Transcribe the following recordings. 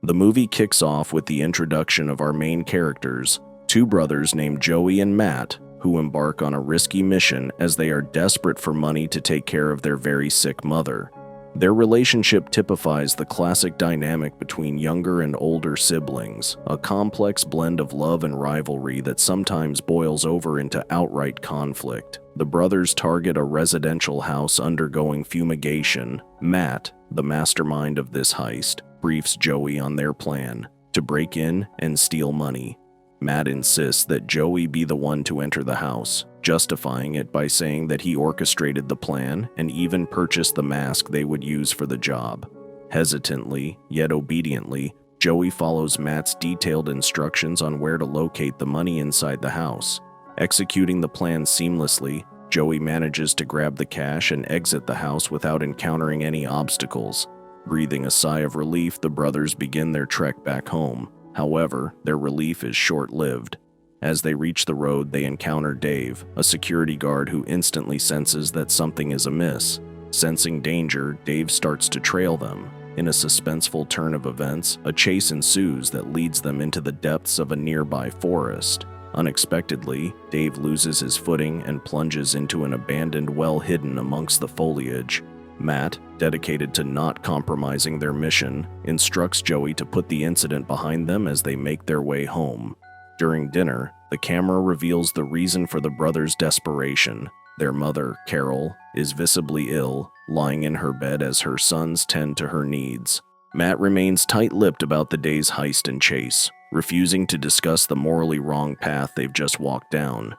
The movie kicks off with the introduction of our main characters, two brothers named Joey and Matt, who embark on a risky mission as they are desperate for money to take care of their very sick mother. Their relationship typifies the classic dynamic between younger and older siblings, a complex blend of love and rivalry that sometimes boils over into outright conflict. The brothers target a residential house undergoing fumigation. Matt, the mastermind of this heist, briefs Joey on their plan to break in and steal money. Matt insists that Joey be the one to enter the house, justifying it by saying that he orchestrated the plan and even purchased the mask they would use for the job. Hesitantly, yet obediently, Joey follows Matt's detailed instructions on where to locate the money inside the house. Executing the plan seamlessly, Joey manages to grab the cash and exit the house without encountering any obstacles. Breathing a sigh of relief, the brothers begin their trek back home. However, their relief is short-lived. As they reach the road, they encounter Dave, a security guard who instantly senses that something is amiss. Sensing danger, Dave starts to trail them. In a suspenseful turn of events, a chase ensues that leads them into the depths of a nearby forest. Unexpectedly, Dave loses his footing and plunges into an abandoned well hidden amongst the foliage. Matt, dedicated to not compromising their mission, instructs Joey to put the incident behind them as they make their way home. During dinner, the camera reveals the reason for the brothers' desperation. Their mother, Carol, is visibly ill, lying in her bed as her sons tend to her needs. Matt remains tight-lipped about the day's heist and chase, refusing to discuss the morally wrong path they've just walked down.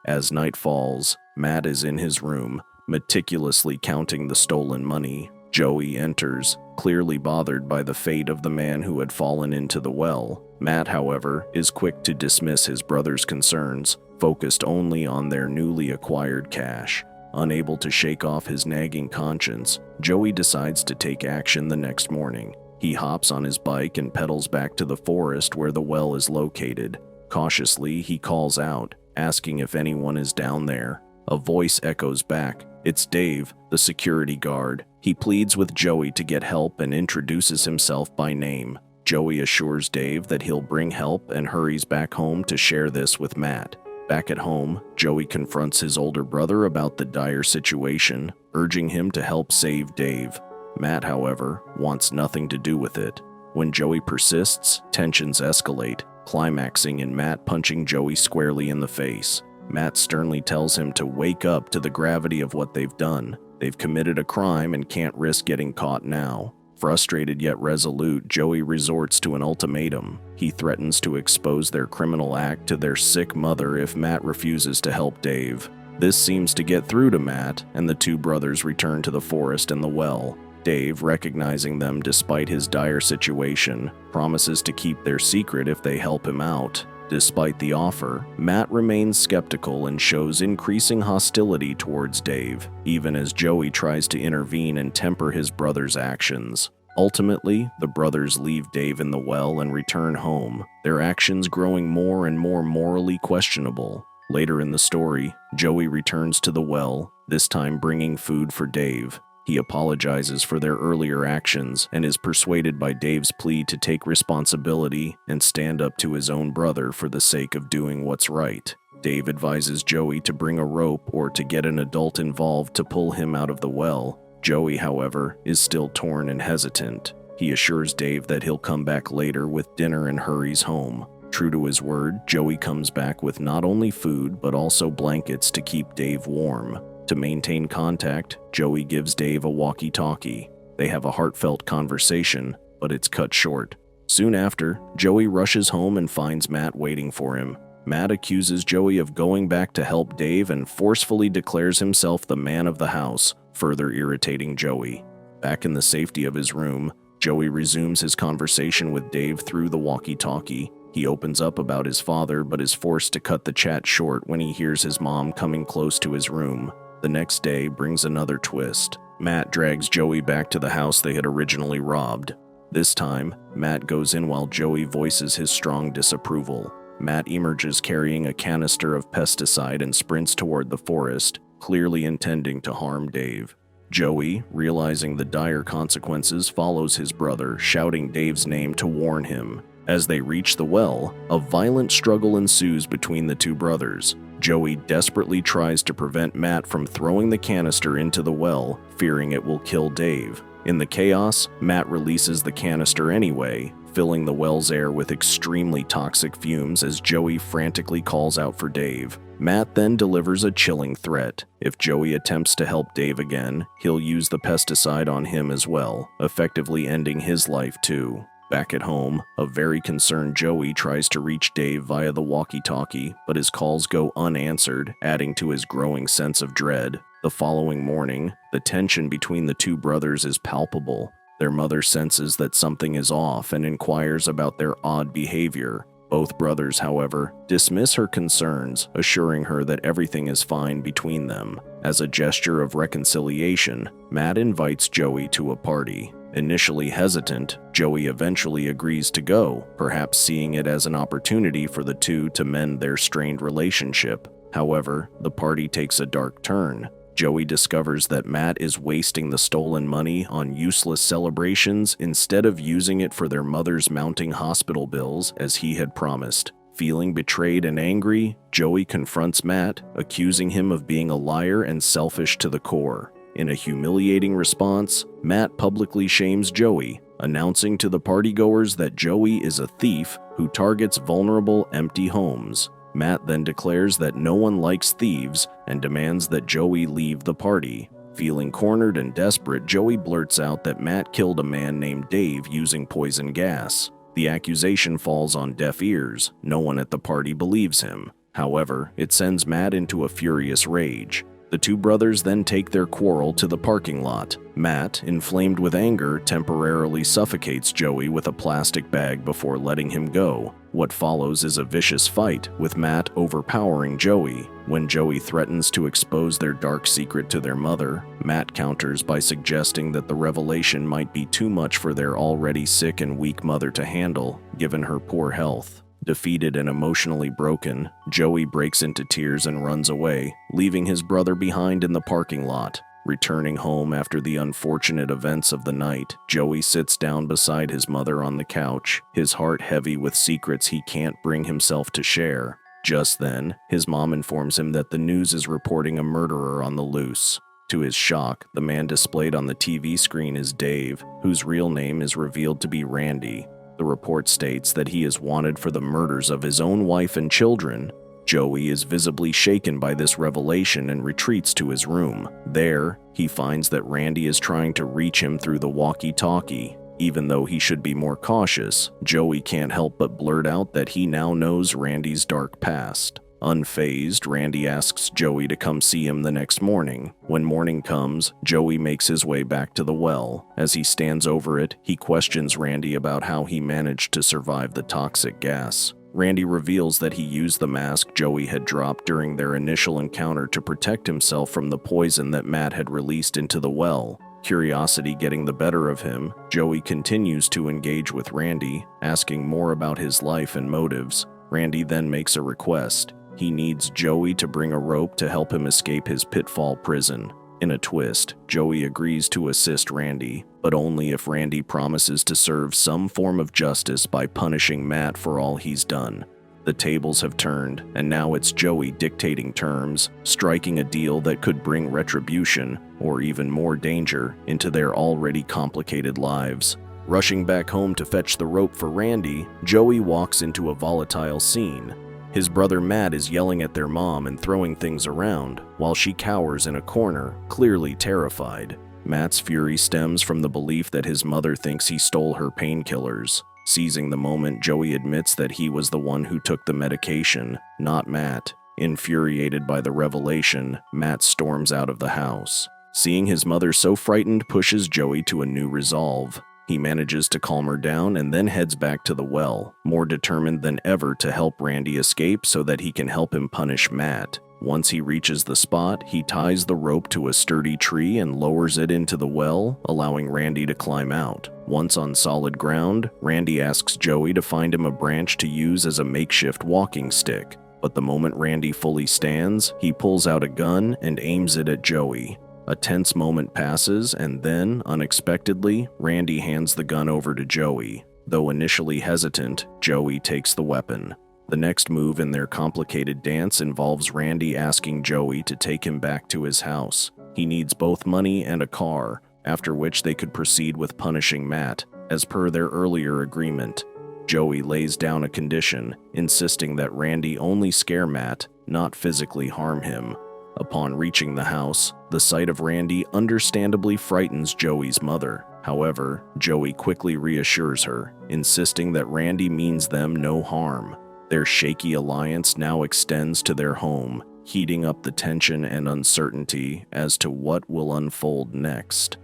As night falls, Matt is in his room, meticulously counting the stolen money. Joey enters, clearly bothered by the fate of the man who had fallen into the well. Matt, however, is quick to dismiss his brother's concerns, focused only on their newly acquired cash. Unable to shake off his nagging conscience, Joey decides to take action the next morning. He hops on his bike and pedals back to the forest where the well is located. Cautiously, he calls out, asking if anyone is down there. A voice echoes back. It's Dave, the security guard. He pleads with Joey to get help and introduces himself by name. Joey assures Dave that he'll bring help and hurries back home to share this with Matt. Back at home, Joey confronts his older brother about the dire situation, urging him to help save Dave. Matt, however, wants nothing to do with it. When Joey persists, tensions escalate, climaxing in Matt punching Joey squarely in the face. Matt sternly tells him to wake up to the gravity of what they've done. They've committed a crime and can't risk getting caught now. Frustrated yet resolute, Joey resorts to an ultimatum. He threatens to expose their criminal act to their sick mother if Matt refuses to help Dave. This seems to get through to Matt, and the two brothers return to the forest and the well. Dave, recognizing them despite his dire situation, promises to keep their secret if they help him out. Despite the offer, Matt remains skeptical and shows increasing hostility towards Dave, even as Joey tries to intervene and temper his brother's actions. Ultimately, the brothers leave Dave in the well and return home, their actions growing more and more morally questionable. Later in the story, Joey returns to the well, this time bringing food for Dave. He apologizes for their earlier actions and is persuaded by Dave's plea to take responsibility and stand up to his own brother for the sake of doing what's right. Dave advises Joey to bring a rope or to get an adult involved to pull him out of the well. Joey, however, is still torn and hesitant. He assures Dave that he'll come back later with dinner and hurries home. True to his word, Joey comes back with not only food but also blankets to keep Dave warm. To maintain contact, Joey gives Dave a walkie-talkie. They have a heartfelt conversation, but it's cut short. Soon after, Joey rushes home and finds Matt waiting for him. Matt accuses Joey of going back to help Dave and forcefully declares himself the man of the house, further irritating Joey. Back in the safety of his room, Joey resumes his conversation with Dave through the walkie-talkie. He opens up about his father but is forced to cut the chat short when he hears his mom coming close to his room. The next day brings another twist. Matt drags Joey back to the house they had originally robbed. This time, Matt goes in while Joey voices his strong disapproval. Matt emerges carrying a canister of pesticide and sprints toward the forest, clearly intending to harm Dave. Joey, realizing the dire consequences, follows his brother, shouting Dave's name to warn him. As they reach the well, a violent struggle ensues between the two brothers. Joey desperately tries to prevent Matt from throwing the canister into the well, fearing it will kill Dave. In the chaos, Matt releases the canister anyway, filling the well's air with extremely toxic fumes as Joey frantically calls out for Dave. Matt then delivers a chilling threat. If Joey attempts to help Dave again, he'll use the pesticide on him as well, effectively ending his life too. Back at home, a very concerned Joey tries to reach Dave via the walkie-talkie, but his calls go unanswered, adding to his growing sense of dread. The following morning, the tension between the two brothers is palpable. Their mother senses that something is off and inquires about their odd behavior. Both brothers, however, dismiss her concerns, assuring her that everything is fine between them. As a gesture of reconciliation, Matt invites Joey to a party. Initially hesitant, Joey eventually agrees to go, perhaps seeing it as an opportunity for the two to mend their strained relationship. However, the party takes a dark turn. Joey discovers that Matt is wasting the stolen money on useless celebrations instead of using it for their mother's mounting hospital bills as he had promised. Feeling betrayed and angry, Joey confronts Matt, accusing him of being a liar and selfish to the core. In a humiliating response, Matt publicly shames Joey, announcing to the partygoers that Joey is a thief who targets vulnerable, empty homes. Matt then declares that no one likes thieves and demands that Joey leave the party. Feeling cornered and desperate, Joey blurts out that Matt killed a man named Dave using poison gas. The accusation falls on deaf ears. No one at the party believes him. However, it sends Matt into a furious rage. The two brothers then take their quarrel to the parking lot. Matt, inflamed with anger, temporarily suffocates Joey with a plastic bag before letting him go. What follows is a vicious fight, with Matt overpowering Joey. When Joey threatens to expose their dark secret to their mother, Matt counters by suggesting that the revelation might be too much for their already sick and weak mother to handle, given her poor health. Defeated and emotionally broken, Joey breaks into tears and runs away, leaving his brother behind in the parking lot. Returning home after the unfortunate events of the night, Joey sits down beside his mother on the couch, his heart heavy with secrets he can't bring himself to share. Just then, his mom informs him that the news is reporting a murderer on the loose. To his shock, the man displayed on the TV screen is Dave, whose real name is revealed to be Randy. The report states that he is wanted for the murders of his own wife and children. Joey is visibly shaken by this revelation and retreats to his room. There, he finds that Randy is trying to reach him through the walkie-talkie. Even though he should be more cautious, Joey can't help but blurt out that he now knows Randy's dark past. Unfazed, Randy asks Joey to come see him the next morning. When morning comes, Joey makes his way back to the well. As he stands over it, he questions Randy about how he managed to survive the toxic gas. Randy reveals that he used the mask Joey had dropped during their initial encounter to protect himself from the poison that Matt had released into the well. Curiosity getting the better of him, Joey continues to engage with Randy, asking more about his life and motives. Randy then makes a request. He needs Joey to bring a rope to help him escape his pitfall prison. In a twist, Joey agrees to assist Randy, but only if Randy promises to serve some form of justice by punishing Matt for all he's done. The tables have turned, and now it's Joey dictating terms, striking a deal that could bring retribution, or even more danger, into their already complicated lives. Rushing back home to fetch the rope for Randy, Joey walks into a volatile scene. His brother Matt is yelling at their mom and throwing things around, while she cowers in a corner, clearly terrified. Matt's fury stems from the belief that his mother thinks he stole her painkillers. Seizing the moment, Joey admits that he was the one who took the medication, not Matt. Infuriated by the revelation, Matt storms out of the house. Seeing his mother so frightened pushes Joey to a new resolve. He manages to calm her down and then heads back to the well, more determined than ever to help Randy escape so that he can help him punish Matt. Once he reaches the spot, he ties the rope to a sturdy tree and lowers it into the well, allowing Randy to climb out. Once on solid ground, Randy asks Joey to find him a branch to use as a makeshift walking stick. But the moment Randy fully stands, he pulls out a gun and aims it at Joey. A tense moment passes, and then, unexpectedly, Randy hands the gun over to Joey. Though initially hesitant, Joey takes the weapon. The next move in their complicated dance involves Randy asking Joey to take him back to his house. He needs both money and a car, after which they could proceed with punishing Matt, as per their earlier agreement. Joey lays down a condition, insisting that Randy only scare Matt, not physically harm him. Upon reaching the house, the sight of Randy understandably frightens Joey's mother. However, Joey quickly reassures her, insisting that Randy means them no harm. Their shaky alliance now extends to their home, heating up the tension and uncertainty as to what will unfold next.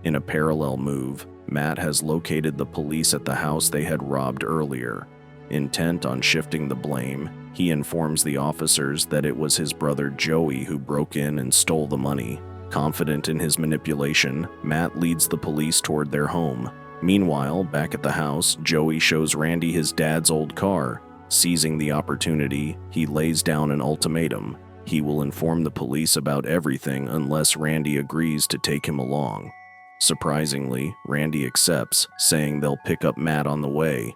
In a parallel move, Matt has located the police at the house they had robbed earlier. Intent on shifting the blame, he informs the officers that it was his brother Joey who broke in and stole the money. Confident in his manipulation, Matt leads the police toward their home. Meanwhile, back at the house, Joey shows Randy his dad's old car. Seizing the opportunity, he lays down an ultimatum. He will inform the police about everything unless Randy agrees to take him along. Surprisingly, Randy accepts, saying they'll pick up Matt on the way.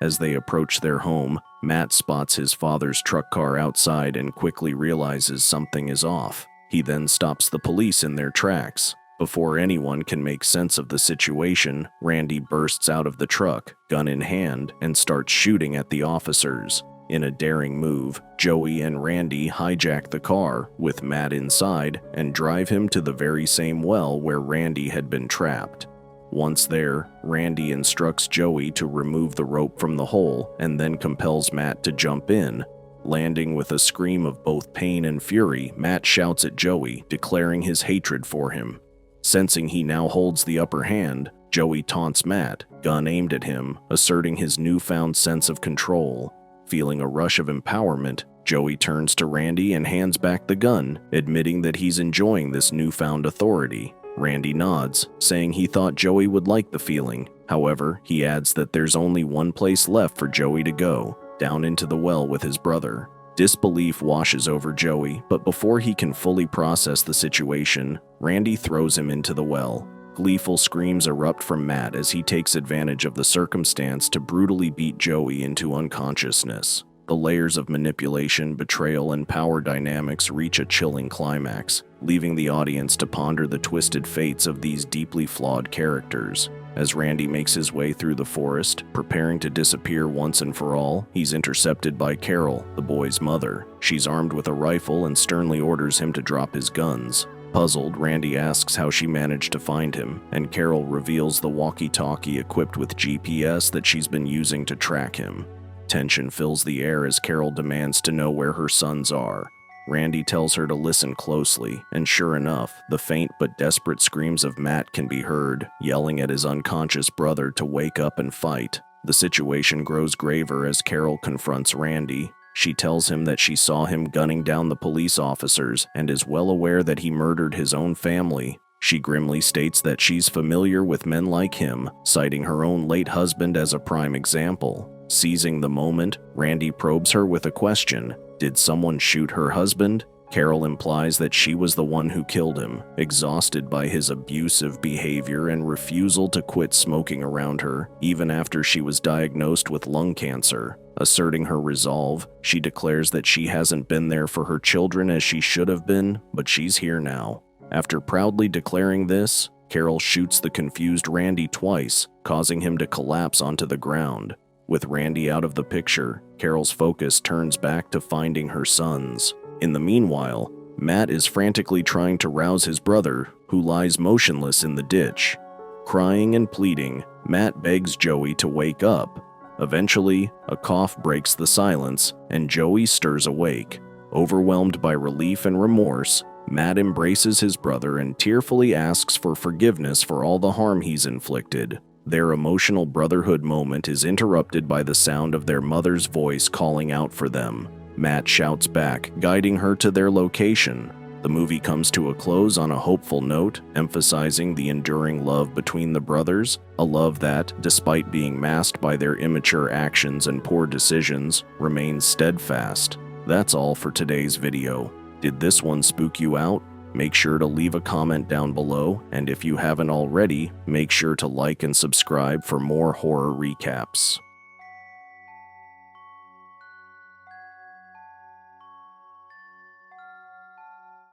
As they approach their home, Matt spots his father's truck car outside and quickly realizes something is off. He then stops the police in their tracks. Before anyone can make sense of the situation, Randy bursts out of the truck, gun in hand, and starts shooting at the officers. In a daring move, Joey and Randy hijack the car, with Matt inside, and drive him to the very same well where Randy had been trapped. Once there, Randy instructs Joey to remove the rope from the hole and then compels Matt to jump in. Landing with a scream of both pain and fury, Matt shouts at Joey, declaring his hatred for him. Sensing he now holds the upper hand, Joey taunts Matt, gun aimed at him, asserting his newfound sense of control. Feeling a rush of empowerment, Joey turns to Randy and hands back the gun, admitting that he's enjoying this newfound authority. Randy nods, saying he thought Joey would like the feeling. However, he adds that there's only one place left for Joey to go, down into the well with his brother. Disbelief washes over Joey, but before he can fully process the situation, Randy throws him into the well. Gleeful screams erupt from Matt as he takes advantage of the circumstance to brutally beat Joey into unconsciousness. The layers of manipulation, betrayal, and power dynamics reach a chilling climax, leaving the audience to ponder the twisted fates of these deeply flawed characters. As Randy makes his way through the forest, preparing to disappear once and for all, he's intercepted by Carol, the boy's mother. She's armed with a rifle and sternly orders him to drop his guns. Puzzled, Randy asks how she managed to find him, and Carol reveals the walkie-talkie equipped with GPS that she's been using to track him. Tension fills the air as Carol demands to know where her sons are. Randy tells her to listen closely, and sure enough, the faint but desperate screams of Matt can be heard, yelling at his unconscious brother to wake up and fight. The situation grows graver as Carol confronts Randy. She tells him that she saw him gunning down the police officers and is well aware that he murdered his own family. She grimly states that she's familiar with men like him, citing her own late husband as a prime example. Seizing the moment, Randy probes her with a question. Did someone shoot her husband? Carol implies that she was the one who killed him, exhausted by his abusive behavior and refusal to quit smoking around her, even after she was diagnosed with lung cancer. Asserting her resolve, she declares that she hasn't been there for her children as she should have been, but she's here now. After proudly declaring this, Carol shoots the confused Randy twice, causing him to collapse onto the ground. With Randy out of the picture, Carol's focus turns back to finding her sons. In the meanwhile, Matt is frantically trying to rouse his brother, who lies motionless in the ditch. Crying and pleading, Matt begs Joey to wake up. Eventually, a cough breaks the silence, and Joey stirs awake. Overwhelmed by relief and remorse, Matt embraces his brother and tearfully asks for forgiveness for all the harm he's inflicted. Their emotional brotherhood moment is interrupted by the sound of their mother's voice calling out for them. Matt shouts back, guiding her to their location. The movie comes to a close on a hopeful note, emphasizing the enduring love between the brothers, a love that, despite being masked by their immature actions and poor decisions, remains steadfast. That's all for today's video. Did this one spook you out? Make sure to leave a comment down below, and if you haven't already, make sure to like and subscribe for more horror recaps.